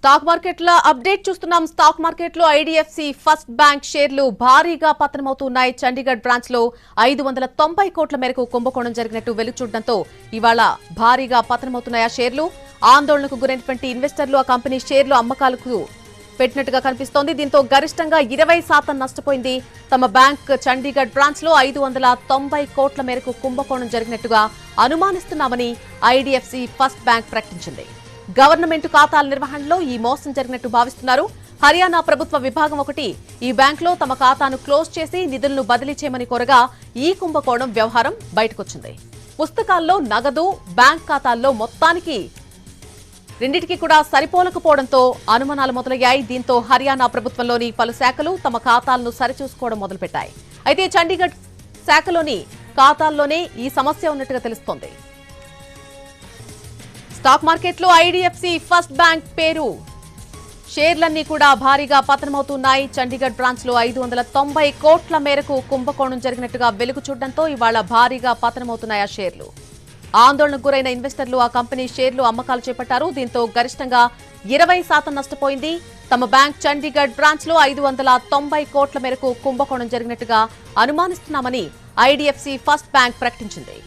Stock మార్కెట్ల update చూస్తున్నాం. Stock మార్కెట్లో ఐడిఎఫ్సి ఫస్ట్ బ్యాంక్ షేర్లు భారీగా పతనమవుతున్నాయి. చండీగఢ్ బ్రాంచ్ లో 590 కోట్ల మేరకు కుంభకోణం జరిగినట్టు వెలుగుచూడడంతో ఇవాళ భారీగా పతనమవుతున్నాయి. ఆ షేర్లు ఆందోళనకు గురైనటువంటి ఇన్వెస్టర్లు ఆ కంపెనీ షేర్లు అమ్మకాలకు పెట్టినట్టుగా కనిపిస్తోంది. దీంతో గరిష్టంగా 20% నష్టపోయింది. తమ బ్యాంక్ చండీగఢ్ బ్రాంచ్ లో 590 కోట్ల మేరకు కుంభకోణం జరిగినట్టుగా అనుమానిస్తున్నామని ఐడిఎఫ్సి ఫస్ట్ బ్యాంక్ ప్రకటించింది. గవర్నమెంట్ ఖాతాల నిర్వహణలో ఈ మోసం జరిగినట్టు భావిస్తున్నారు. హర్యానా ప్రభుత్వ విభాగం ఒకటి ఈ బ్యాంకులో తమ ఖాతాను క్లోజ్ చేసి నిధులను బదిలీ చేయమని కోరగా ఈ కుంభకోణం వ్యవహారం బయటకొచ్చింది. పుస్తకాల్లో నగదు, బ్యాంక్ ఖాతాల్లో మొత్తానికి రెండింటికి కూడా సరిపోలకపోవడంతో అనుమానాలు మొదలయ్యాయి. దీంతో హర్యానా ప్రభుత్వంలోని పలు శాఖలు తమ ఖాతాలను సరిచూసుకోవడం మొదలుపెట్టాయి. అయితే చండీగఢ్ శాఖలోని ఖాతాల్లోనే ఈ సమస్య ఉన్నట్టుగా తెలుస్తోంది. స్టాక్ మార్కెట్లో ఐడిఎఫ్సి ఫస్ట్ బ్యాంక్ పేరు షేర్లన్నీ కూడా భారీగా పతనమవుతున్నాయి. చండీగఢ్ బ్రాంచ్ లో 590 కోట్ల మేరకు కుంభకోణం జరిగినట్టుగా వెలుగు చూడడంతో ఇవాళ భారీగా పతనమవుతున్నాయి ఆ షేర్లు. ఆందోళనకు గురైన ఇన్వెస్టర్లు ఆ కంపెనీ షేర్లు అమ్మకాలు చేపట్టారు. దీంతో గరిష్టంగా 20% నష్టపోయింది. తమ బ్యాంక్ చండీగఢ్ బ్రాంచ్ లో 590 కోట్ల మేరకు కుంభకోణం జరిగినట్టుగా అనుమానిస్తున్నామని ఐడిఎఫ్సి ఫస్ట్ బ్యాంక్ ప్రకటించింది.